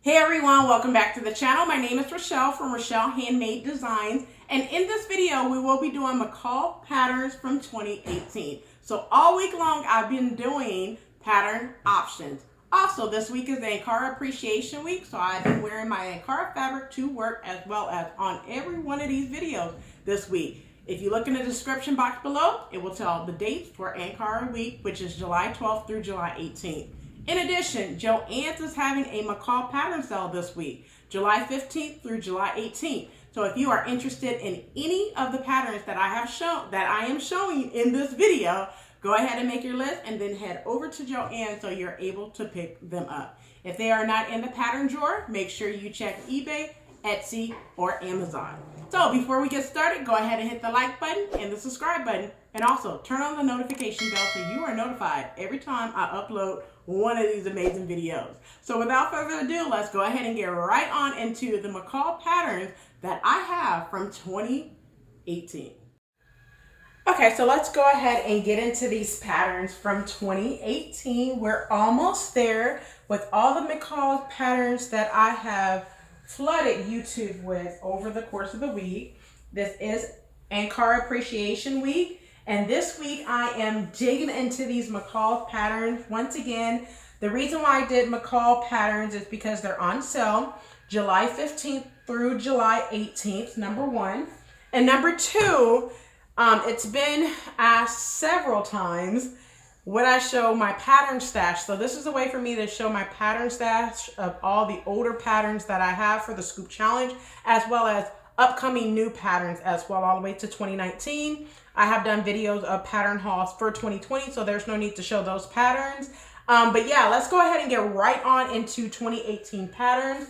Hey everyone, welcome back to the channel. My name is Rochelle from Rochelle.Handmade.Designs, and in this video we will be doing McCall patterns from 2018. So all week long I've been doing pattern options. Also, this week is the Ankara Appreciation Week, so I've been wearing my Ankara fabric to work as well as on every one of these videos this week. If you look in the description box below, it will tell the dates for Ankara Week, which is July 12th through July 18th. In addition, Joann's is having a McCall pattern sale this week, July 15th through July 18th. So if you are interested in any of the patterns that I am showing in this video, go ahead and make your list and then head over to Joann's so you're able to pick them up. If they are not in the pattern drawer, make sure you check eBay, Etsy, or Amazon. So before we get started, go ahead and hit the like button and the subscribe button, and also turn on the notification bell so you are notified every time I upload one of these amazing videos. So without further ado, let's go ahead and get right on into the McCall patterns that I have from 2018. Okay, so let's go ahead and get into these patterns from 2018. We're almost there with all the McCall patterns that I have flooded YouTube with over the course of the week. This is Ankara Appreciation Week. And this week I am digging into these McCall patterns. Once again, the reason why I did McCall patterns is because they're on sale July 15th through July 18th, number one. And number two, it's been asked several times, would I show my pattern stash? So this is a way for me to show my pattern stash of all the older patterns that I have for the Scoop Challenge, as well as upcoming new patterns as well, all the way to 2019. I have done videos of pattern hauls for 2020, so there's no need to show those patterns. But yeah, let's go ahead and get right on into 2018 patterns.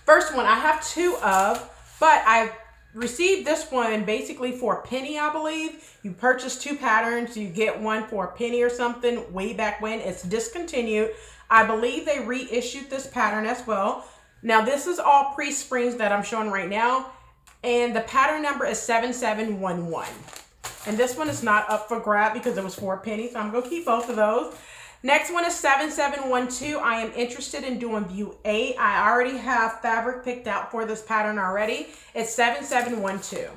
First one I have two of, but I received this one basically for a penny, I believe. You purchase two patterns, you get one for a penny or something way back when. It's discontinued. I believe they reissued this pattern as well. Now this is all pre-springs that I'm showing right now, and the pattern number is 7711. And this one is not up for grab because it was for a penny, so I'm gonna keep both of those. Next one is 7712. I am interested in doing view A. I already have fabric picked out for this pattern already. It's 7712.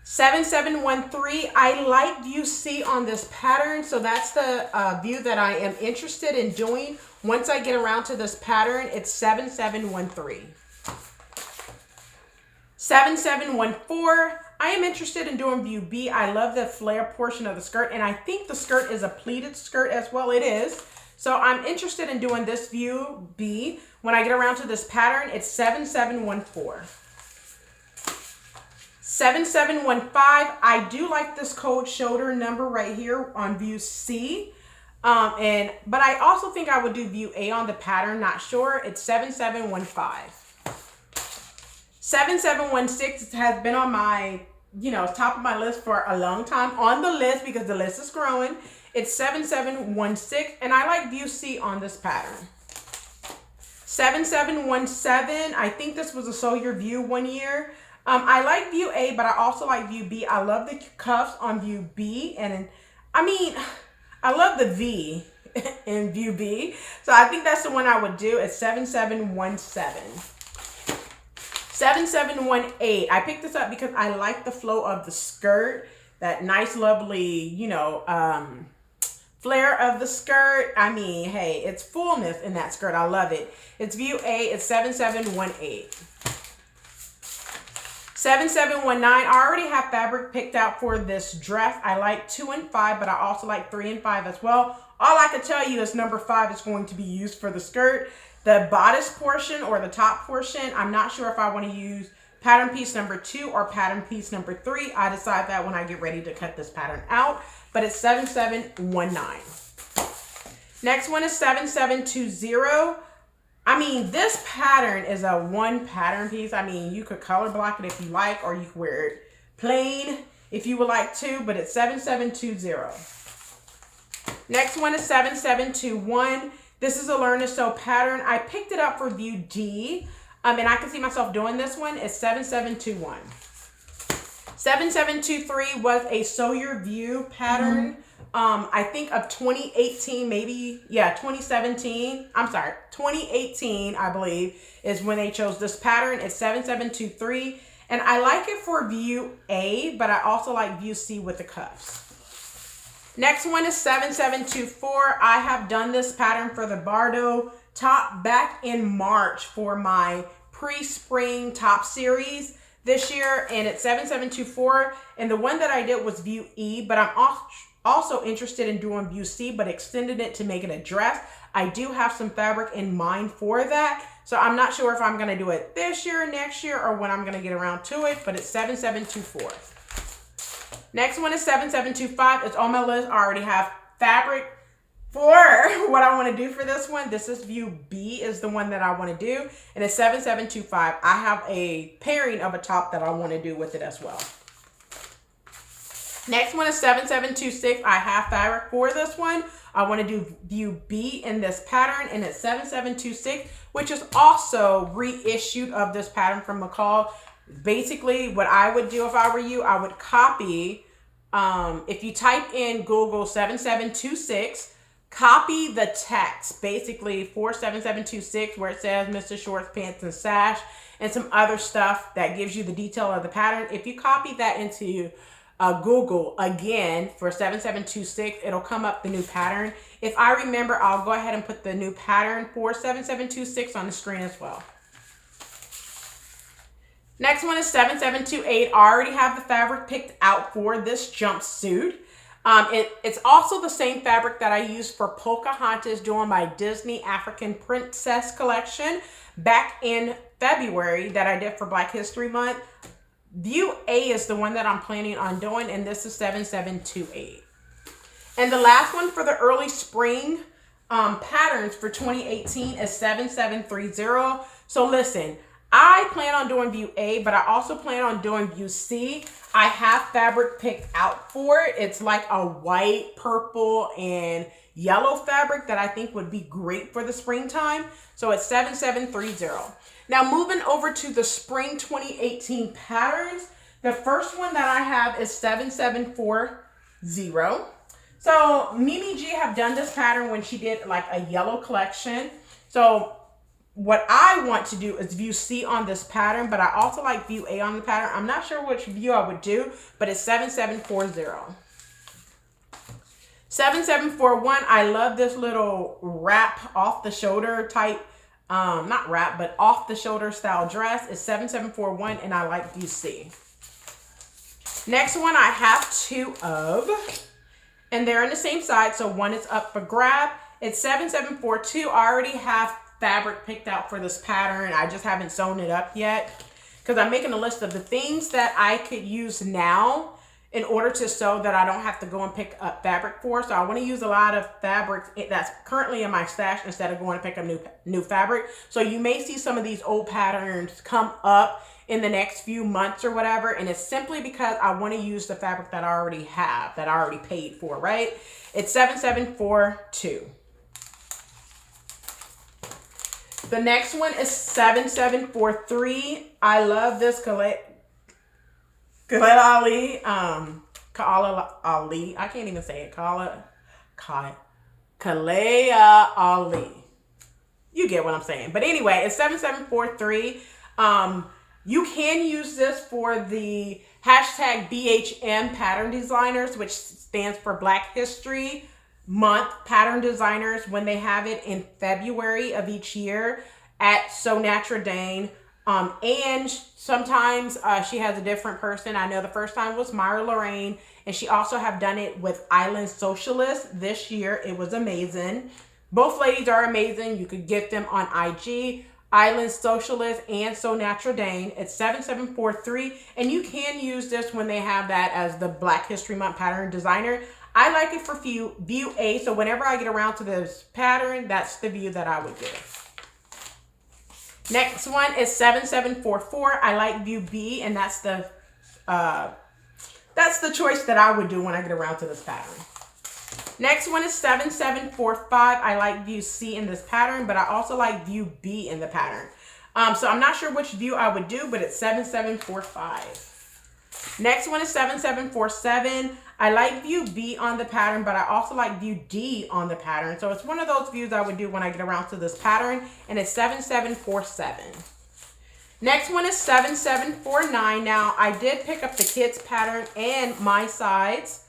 7713, I like view C on this pattern, so that's the view that I am interested in doing. Once I get around to this pattern, it's 7713. 7714, I am interested in doing view B. I love the flare portion of the skirt, and I think the skirt is a pleated skirt as well. It is. So I'm interested in doing this view B. When I get around to this pattern, it's 7714. 7715, I do like this cold shoulder number right here on view C. But I also think I would do view A on the pattern, not sure. It's 7715. 7716 has been on my, top of my list for a long time, on the list because the list is growing. It's 7716, and I like view C on this pattern. 7717, I think this was a Sew Your View one year. I like view A, but I also like view B. I love the cuffs on view B, and I love the V in view B. So I think that's the one I would do. It's 7717. 7718. I picked this up because I like the flow of the skirt, that nice, lovely, flare of the skirt. I mean, hey, it's fullness in that skirt. I love it. It's view A. It's 7718. 7719, I already have fabric picked out for this dress. I like 2 and 5, but I also like 3 and 5 as well. All I can tell you is number 5 is going to be used for the skirt. The bodice portion or the top portion, I'm not sure if I want to use pattern piece number 2 or pattern piece number 3. I decide that when I get ready to cut this pattern out, but it's 7719. Next one is 7720. This pattern is a one pattern piece. You could color block it if you like, or you could wear it plain if you would like to, but it's 7720. Next one is 7721. This is a Learn to Sew pattern. I picked it up for view D, and I can see myself doing this one. It's 7721. 7723 was a Sew Your View pattern I think of 2018, maybe, yeah, 2017. I'm sorry, 2018, I believe, is when they chose this pattern. It's 7723. And I like it for view A, but I also like view C with the cuffs. Next one is 7724. I have done this pattern for the Bardo top back in March for my pre-spring top series this year, and it's 7724. And the one that I did was view E, but I'm also interested in doing view C, but extended it to make it a dress. I do have some fabric in mind for that, so I'm not sure if I'm going to do it this year, next year, or when I'm going to get around to it, but it's 7724. Next one is 7725. It's on my list. I already have fabric for what I want to do for this one. This is view B is the one that I want to do, and it's 7725. I have a pairing of a top that I want to do with it as well. Next one is 7726. I have fabric for this one. I want to do view B in this pattern, and it's 7726, which is also reissued of this pattern from McCall. Basically, what I would do if I were you, I would copy, if you type in Google 7726, copy the text, basically for 7726, where it says Mr. Shorts, Pants, and Sash, and some other stuff that gives you the detail of the pattern. If you copy that into Google again for 7726, it'll come up the new pattern. If I remember, I'll go ahead and put the new pattern for 7726 on the screen as well. Next one is 7728. I already have the fabric picked out for this jumpsuit. It's also the same fabric that I used for Pocahontas doing my Disney African Princess collection back in February that I did for Black History Month. View A is the one that I'm planning on doing, and this is 7728. And the last one for the early spring patterns for 2018 is 7730. So listen, I plan on doing view A, but I also plan on doing view C. I have fabric picked out for it. It's like a white, purple, and yellow fabric that I think would be great for the springtime. So it's 7730. Now moving over to the spring 2018 patterns, the first one that I have is 7740. So Mimi G have done this pattern when she did like a yellow collection. So what I want to do is view C on this pattern, but I also like view A on the pattern. I'm not sure which view I would do, but it's 7740. 7741, I love this little wrap off the shoulder type, not wrap, but off the shoulder style dress. It's 7741, and I like view C. Next one I have two of, and they're on the same side, so one is up for grab. It's 7742. I already have fabric picked out for this pattern. I just haven't sewn it up yet because I'm making a list of the things that I could use now in order to sew that I don't have to go and pick up fabric for. So I want to use a lot of fabric that's currently in my stash instead of going to pick up new fabric. So you may see some of these old patterns come up in the next few months or whatever, and it's simply because I want to use the fabric that I already have, that I already paid for, right? It's 7742. The next one is 7743. I love this Khaled Ali. I can't even say it. Khaled Ali. You get what I'm saying. But anyway, it's 7743. You can use this for the hashtag BHM pattern designers, which stands for Black History Month pattern designers, when they have it in February of each year at S.C.O.O.P. And sometimes she has a different person. I know the first time was Myra Lorraine, and she also have done it with Island Socialist this year. It was amazing. Both ladies are amazing. You could get them on IG, Island Socialist and S.C.O.O.P. It's 7743, and you can use this when they have that as the Black History Month pattern designer. I like it for view A, so whenever I get around to this pattern, that's the view that I would give. Next one is 7744. I like view B, and that's the choice that I would do when I get around to this pattern. Next one is 7745. I like view C in this pattern, but I also like view B in the pattern. So I'm not sure which view I would do, but it's 7745. Next one is 7747. I like view B on the pattern, but I also like view D on the pattern. So it's one of those views I would do when I get around to this pattern, and it's 7747. Next one is 7749. Now, I did pick up the kids pattern and my sides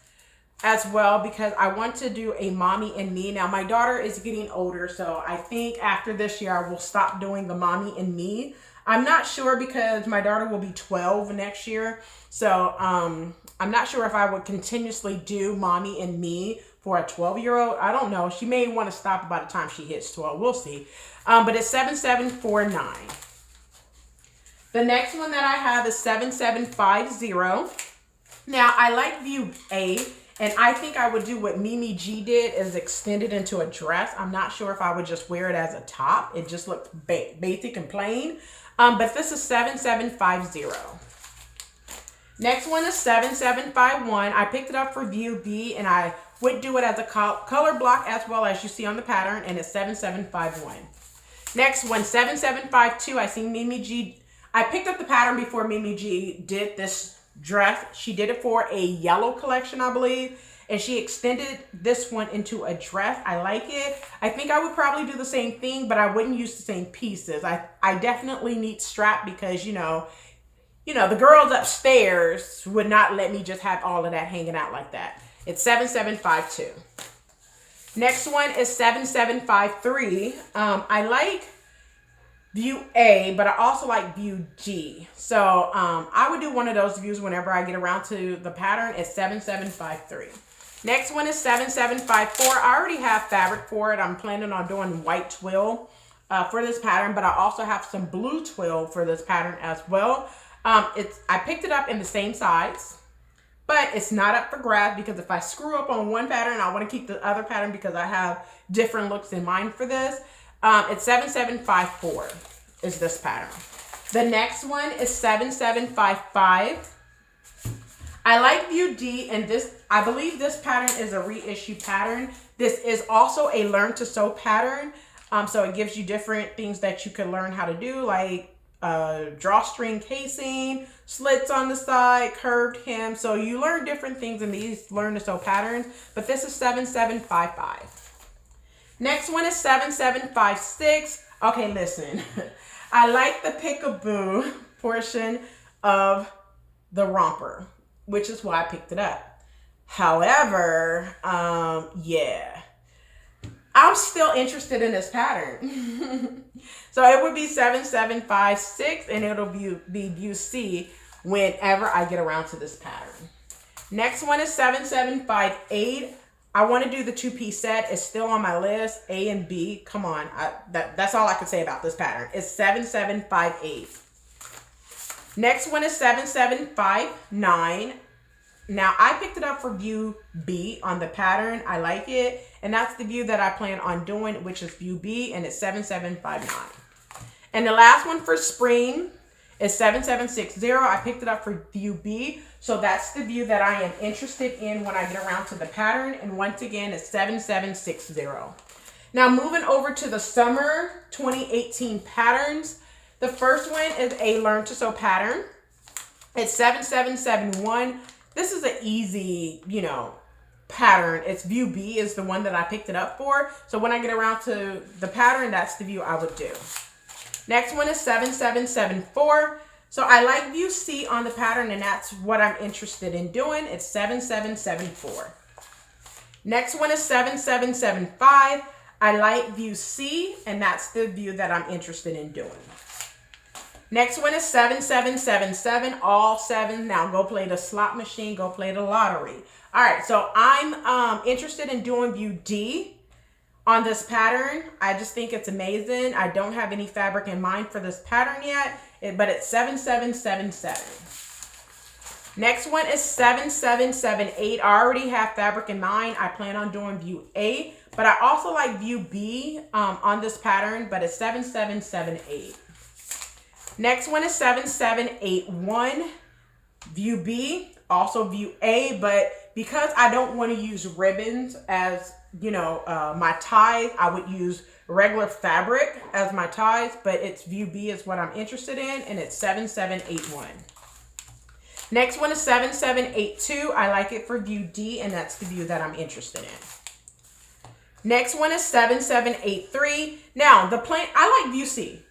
as well because I want to do a mommy and me. Now, my daughter is getting older, so I think after this year, I will stop doing the mommy and me. I'm not sure because my daughter will be 12 next year. So I'm not sure if I would continuously do mommy and me for a 12-year-old. I don't know. She may want to stop by the time she hits 12. We'll see. But it's 7749. The next one that I have is 7750. Now, I like view A, and I think I would do what Mimi G did, is extend it into a dress. I'm not sure if I would just wear it as a top. It just looks basic and plain. But this is 7750. Next one is 7751. I picked it up for view B, and I would do it as a color block as well as you see on the pattern, and it's 7751. Next one, 7752. I see Mimi G. I picked up the pattern before Mimi G did this dress. She did it for a yellow collection, I believe, and she extended this one into a dress. I like it. I think I would probably do the same thing, but I wouldn't use the same pieces. I definitely need strap because, you know, the girls upstairs would not let me just have all of that hanging out like that. It's 7752. Next one is 7753. I like view A, but I also like view G. So I would do one of those views whenever I get around to the pattern. It's 7753. Next one is 7754. I already have fabric for it. I'm planning on doing white twill for this pattern, but I also have some blue twill for this pattern as well. I picked it up in the same size, but it's not up for grabs because if I screw up on one pattern, I want to keep the other pattern because I have different looks in mind for this. It's 7754 is this pattern. The next one is 7755. I like view D, and this, I believe this pattern is a reissue pattern. This is also a learn to sew pattern. So it gives you different things that you can learn how to do, like drawstring casing, slits on the side, curved hem. So you learn different things in these learn to sew patterns, but this is 7755. Next one is 7756. Okay, listen. I like the peekaboo portion of the romper, which is why I picked it up. However, yeah, I'm still interested in this pattern. So it would be 7756, and it'll be view C whenever I get around to this pattern. Next one is 7758. I want to do the two-piece set. It's still on my list, A and B. Come on. That's all I can say about this pattern. It's 7758. Next one is 7759. Now, I picked it up for view B on the pattern. I like it. And that's the view that I plan on doing, which is view B, and it's 7759. And the last one for spring is 7760. I picked it up for view B. So that's the view that I am interested in when I get around to the pattern. And once again, it's 7760. Now moving over to the summer 2018 patterns. The first one is a learn to sew pattern. It's 7771. This is an easy, pattern. It's view B is the one that I picked it up for. So when I get around to the pattern, that's the view I would do. Next one is 7774. So I like view C on the pattern, and that's what I'm interested in doing. It's 7774. Next one is 7775. I like view C, and that's the view that I'm interested in doing. Next one is 7777. All seven. Now go play the slot machine. Go play the lottery. All right. So I'm interested in doing view D on this pattern. I just think it's amazing. I don't have any fabric in mind for this pattern yet, but it's 7777. Next one is 7778. I already have fabric in mind. I plan on doing view A, but I also like view B on this pattern, but it's 7778. Next one is 7781. View B, also view A, but because I don't want to use ribbons as my ties, I would use regular fabric as my ties, but it's view B is what I'm interested in, and it's 7781. Next one is 7782. I like it for view D, and that's the view that I'm interested in. Next one is 7783. Now, the plan, I like view C.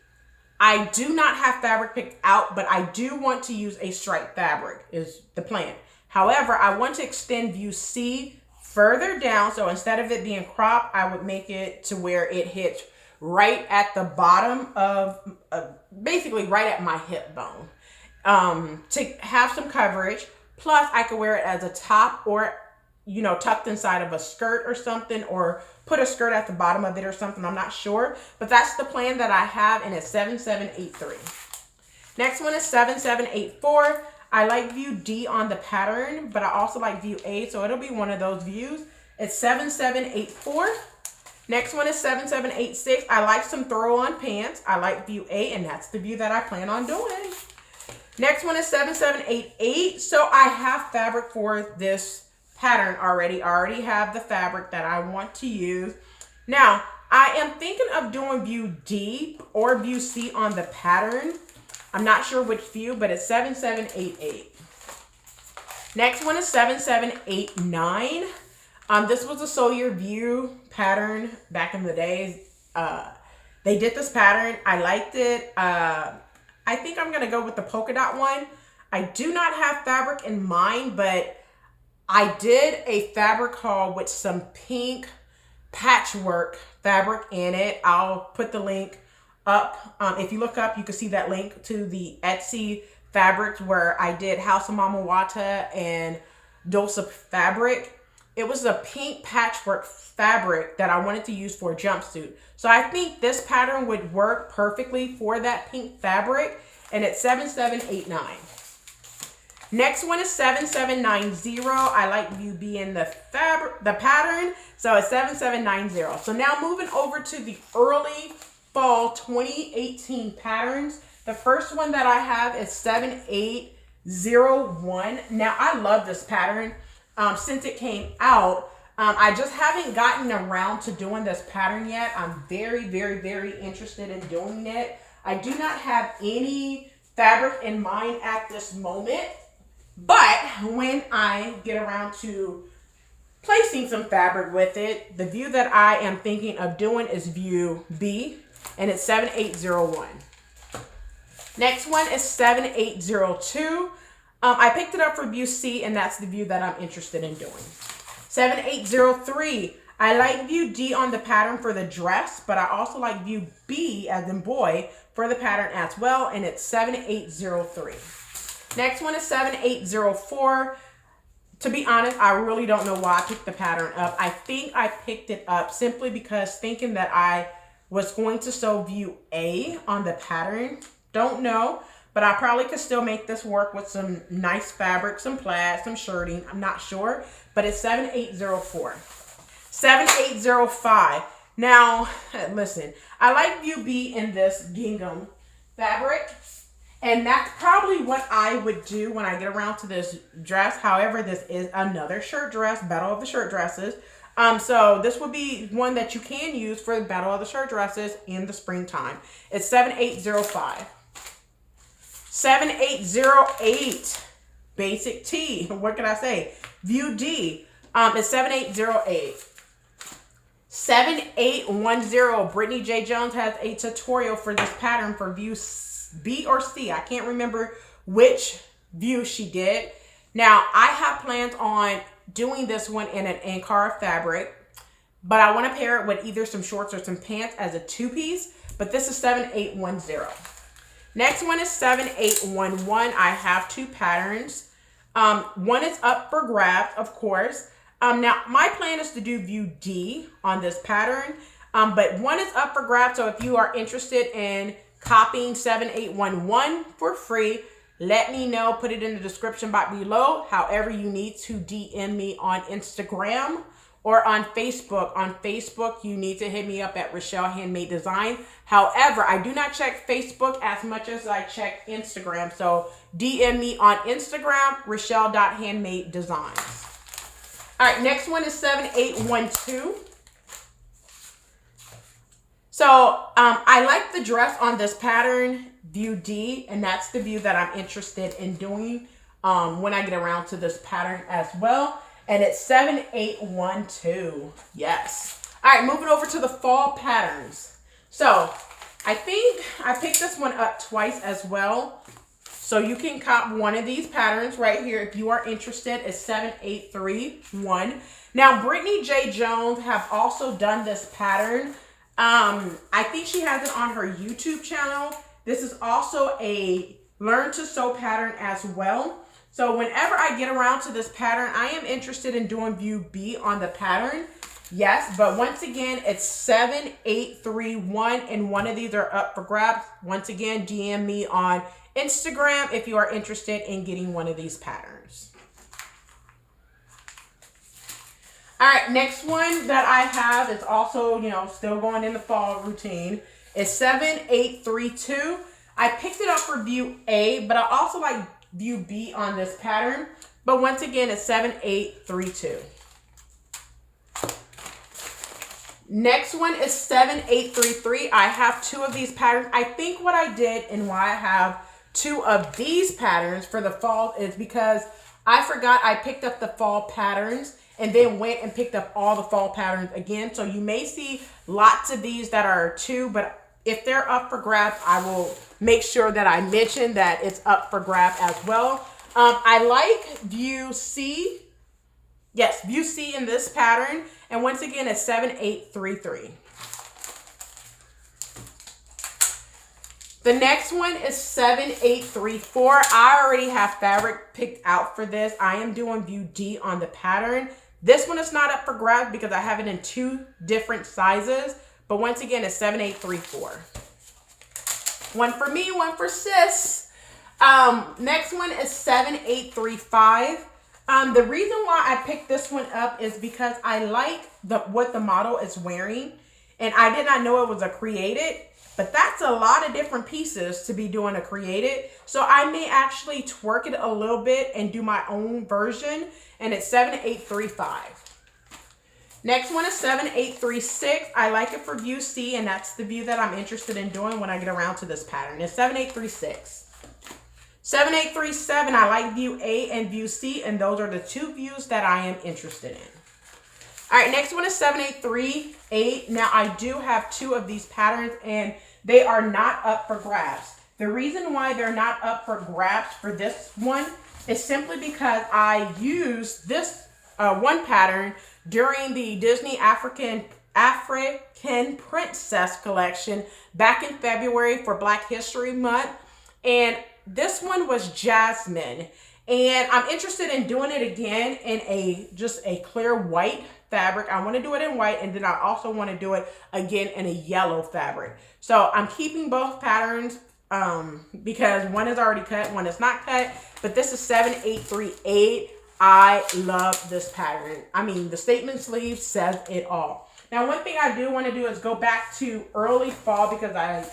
I do not have fabric picked out, but I do want to use a striped fabric is the plan. However, I want to extend view C further down. So instead of it being cropped, I would make it to where it hits right at the bottom of, basically right at my hip bone. To have some coverage. Plus, I could wear it as a top or, you know, tucked inside of a skirt or something, or put a skirt at the bottom of it or something. I'm not sure. But that's the plan that I have, and it's 7783. Next one is 7784. I like view D on the pattern, but I also like view A, so it'll be one of those views. It's 7784. Next one is 7786. I like some throw-on pants. I like view A, and that's the view that I plan on doing. Next one is 7788. So I have fabric for this pattern already. I already have the fabric that I want to use. Now, I am thinking of doing view D or view C on the pattern. I'm not sure which view, but it's 7788. Next one is 7789. This was a Sew Your View pattern back in the days. They did this pattern. I liked it. I think I'm going to go with the polka dot one. I do not have fabric in mind, but I did a fabric haul with some pink patchwork fabric in it. I'll put the link up. If you look up, you can see that link to the Etsy fabrics where I did House of Mama Wata and Dulce fabric. It was a pink patchwork fabric that I wanted to use for a jumpsuit. So I think this pattern would work perfectly for that pink fabric, and it's 7789. Next one is 7790. I like view B in the pattern, so it's 7790. So now moving over to the early fall 2018 patterns. The first one that I have is 7801. Now I love this pattern since it came out. I just haven't gotten around to doing this pattern yet. I'm very, very, very interested in doing it. I do not have any fabric in mind at this moment, but when I get around to placing some fabric with it, the view that I am thinking of doing is view B, and it's 7801. Next one is 7802. I picked it up for view C, and that's the view that I'm interested in doing. 7803. I like view D on the pattern for the dress, but I also like view B, as in boy, for the pattern as well, and it's 7803. Next one is 7804. To be honest, I really don't know why I picked the pattern up. I think I picked it up simply because thinking that I was going to sew view A on the pattern. Don't know, but I probably could still make this work with some nice fabric, some plaid, some shirting. I'm not sure, but it's 7804. 7805. Now, listen, I like view B in this gingham fabric, and that's probably what I would do when I get around to this dress. However, this is another shirt dress, Battle of the Shirt Dresses. So this would be one that you can use for the Battle of the Shirt Dresses in the springtime. It's 7805. 7808. Basic tee. What can I say? View D. It's 7808. 7810. Brittany J. Jones has a tutorial for this pattern for view B or C. I can't remember which view she did. Now, I have plans on doing this one in an Ankara fabric, but I want to pair it with either some shorts or some pants as a two-piece, but this is 7810. Next one is 7811. I have two patterns. One is up for grabs, of course. Now, my plan is to do view D on this pattern, but one is up for grabs, so if you are interested in copying 7811 for free, let me know. Put it in the description box below. However, you need to DM me on Instagram or on Facebook. On Facebook, you need to hit me up at Rochelle.Handmade.Designs. However, I do not check Facebook as much as I check Instagram. So DM me on Instagram, Rochelle.Handmade.Designs. All right, next one is 7812. So I like the dress on this pattern, view D, and that's the view that I'm interested in doing. when I get around to this pattern as well. And it's 7812. Yes. All right, moving over to the fall patterns. So I think I picked this one up twice as well. So you can cop one of these patterns right here if you are interested. It's 7831. Now, Brittany J. Jones have also done this pattern. I think she has it on her YouTube channel. This is also a learn to sew pattern as well. So whenever I get around to this pattern, I am interested in doing view B on the pattern. Yes, but once again, it's 7831, and one of these are up for grabs. Once again, DM me on Instagram if you are interested in getting one of these patterns. All right, next one that I have is also, still going in the fall routine. It's 7832. I picked it up for view A, but I also like view B on this pattern. But once again, it's 7832. Next one is 7833. I have two of these patterns. I think what I did and why I have two of these patterns for the fall is because I forgot I picked up the fall patterns and then went and picked up all the fall patterns again. So you may see lots of these that are two, but if they're up for grabs, I will make sure that I mention that it's up for grab as well. I like view C. Yes, view C in this pattern. And once again, it's 7833. The next one is 7834. I already have fabric picked out for this. I am doing view D on the pattern. This one is not up for grabs because I have it in two different sizes. But once again, it's 7834. One for me, one for sis. Next one is 7835. The reason why I picked this one up is because I like what the model is wearing. And I did not know it was a created. But that's a lot of different pieces to be doing a created. So I may actually twerk it a little bit and do my own version. And it's 7835. Next one is 7836. I like it for view C, and that's the view that I'm interested in doing when I get around to this pattern. It's 7836. 7837, I like view A and view C, and those are the two views that I am interested in. All right, next one is 7838. Now, I do have two of these patterns, and they are not up for grabs. The reason why they're not up for grabs for this one is simply because I used this one pattern during the Disney African Princess collection back in February for Black History Month. And this one was Jasmine. And I'm interested in doing it again in just a clear white fabric. I want to do it in white, and then I also want to do it again in a yellow fabric. So I'm keeping both patterns because one is already cut, one is not cut. But this is 7838. I love this pattern. I mean, the statement sleeve says it all. Now, one thing I do want to do is go back to early fall because I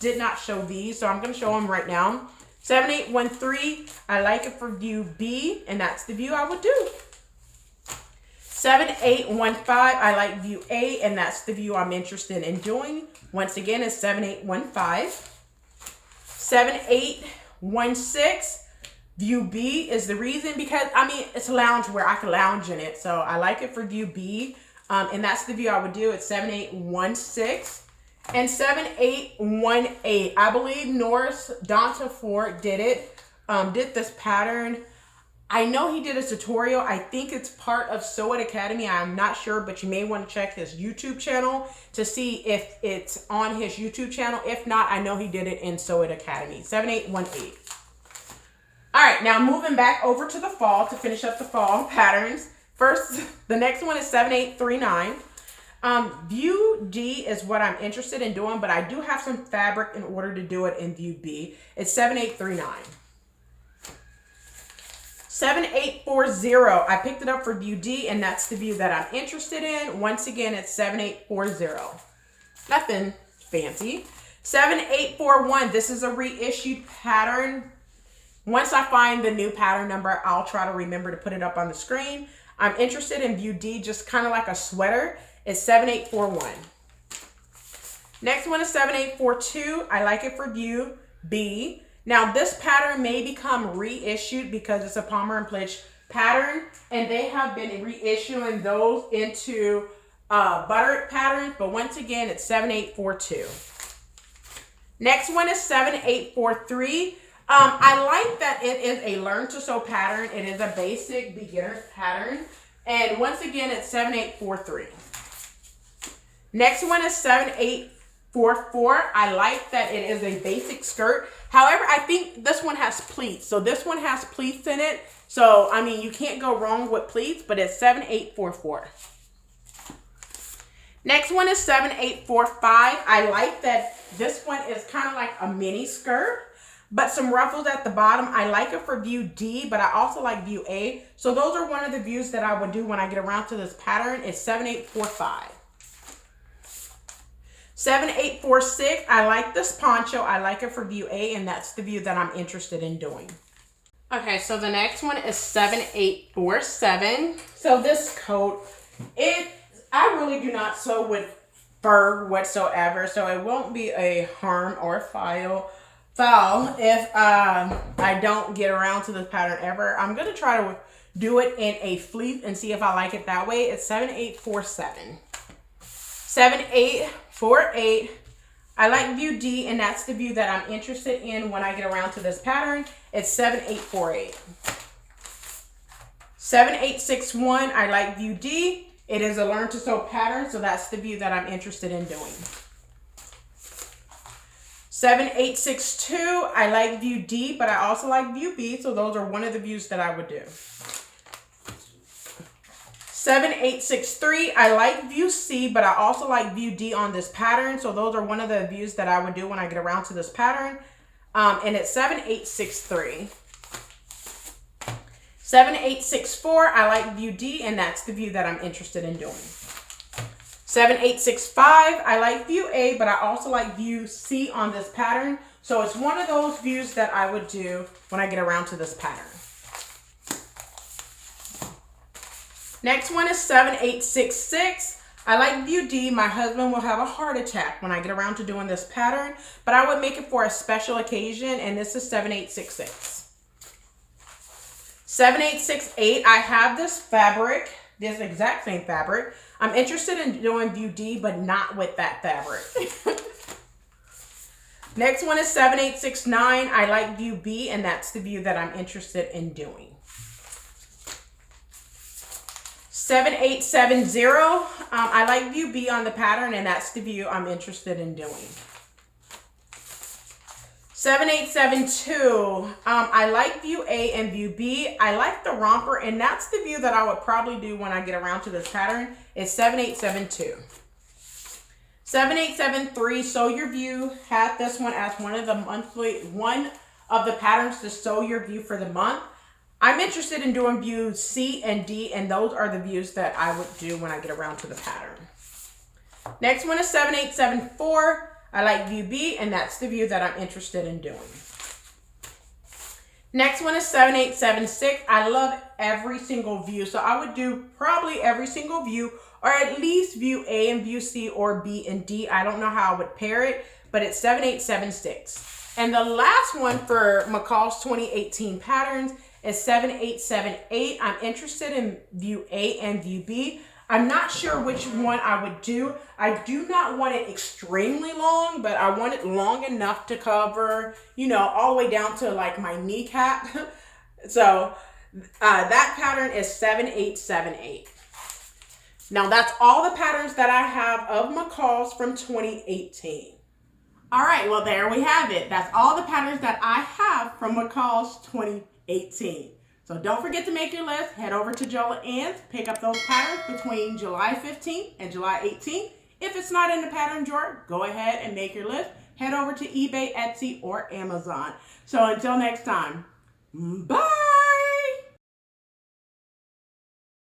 did not show these. So I'm going to show them right now. 7813, I like it for view B, and that's the view I would do. 7815, I like view A, and that's the view I'm interested in doing. Once again, it's 7815. 7816, view B is the reason because, I mean, it's a lounge where I can lounge in it. So I like it for view B, and that's the view I would do. It's 7816. And 7818, I believe Norris Dantafort did this pattern. I know he did a tutorial. I think it's part of Sew It Academy. I'm not sure, but you may want to check his YouTube channel to see if it's on his YouTube channel. If not, I know he did it in Sew It Academy. 7818. All right, now moving back over to the fall to finish up the fall patterns. First, the next one is 7839. View D is what I'm interested in doing, but I do have some fabric in order to do it in view B. It's 7839. 7840, I picked it up for view D, and that's the view that I'm interested in. Once again, it's 7840. Nothing fancy. 7841, this is a reissued pattern. Once I find the new pattern number, I'll try to remember to put it up on the screen. I'm interested in view D, just kind of like a sweater. It's 7841. Next one is 7842. I like it for view B. Now this pattern may become reissued because it's a Palmer and Plitch pattern, and they have been reissuing those into butterick patterns, but once again, it's 7842. Next one is 7843. I like that it is a learn to sew pattern. It is a basic beginner's pattern. And once again, it's 7843. Next one is 7844. I like that it is a basic skirt. However, I think this one has pleats. So this one has pleats in it. So, I mean, you can't go wrong with pleats, but it's 7844. Next one is 7845. I like that this one is kind of like a mini skirt, but some ruffles at the bottom. I like it for view D, but I also like view A. So those are one of the views that I would do when I get around to this pattern. It's 7845. 7846, I like this poncho. I like it for view A, and that's the view that I'm interested in doing. Okay, so the next one is 7847. So this coat, I really do not sew with fur whatsoever, so it won't be a harm or foul if I don't get around to this pattern ever. I'm going to try to do it in a fleece and see if I like it that way. It's 7847. 7848. I like view D, and that's the view that I'm interested in when I get around to this pattern. It's 7848. 7861. I like view D. It is a learn to sew pattern, so that's the view that I'm interested in doing. 7862, I like view D, but I also like view B, so those are one of the views that I would do. 7863, I like view C, but I also like view D on this pattern, so those are one of the views that I would do when I get around to this pattern. And it's 7863. 7864, I like view D, and that's the view that I'm interested in doing. 7865, I like view A, but I also like view C on this pattern. So it's one of those views that I would do when I get around to this pattern. Next one is 7866. I like view D. My husband will have a heart attack when I get around to doing this pattern, but I would make it for a special occasion, and this is 7866. 7868, I have this fabric, this exact same fabric. I'm interested in doing view D, but not with that fabric. Next one is 7869. I like view B, and that's the view that I'm interested in doing. 7870. I like view B on the pattern, and that's the view I'm interested in doing. 7872. I like view A and view B. I like the romper, and that's the view that I would probably do when I get around to this pattern. It's 7872. 7873. Sew Your View had this one as one of the patterns to sew your view for the month. I'm interested in doing views C and D, and those are the views that I would do when I get around to the pattern. Next one is 7874. I like view B, and that's the view that I'm interested in doing. Next one is 7876. I love every single view, so I would do probably every single view, or at least view A and view C, or B and D. I don't know how I would pair it, but it's 7876. And the last one for McCall's 2018 patterns is 7878. I'm interested in view A and view B. I'm not sure which one I would do. I do not want it extremely long, but I want it long enough to cover, you know, all the way down to like my kneecap. So that pattern is 7878. Now that's all the patterns that I have of McCall's from 2018. All right, well, there we have it. That's all the patterns that I have from McCall's 2018. So don't forget to make your list. Head over to Jola Ann's, pick up those patterns between July 15th and July 18th. If it's not in the pattern drawer, go ahead and make your list. Head over to eBay, Etsy, or Amazon. So until next time, bye.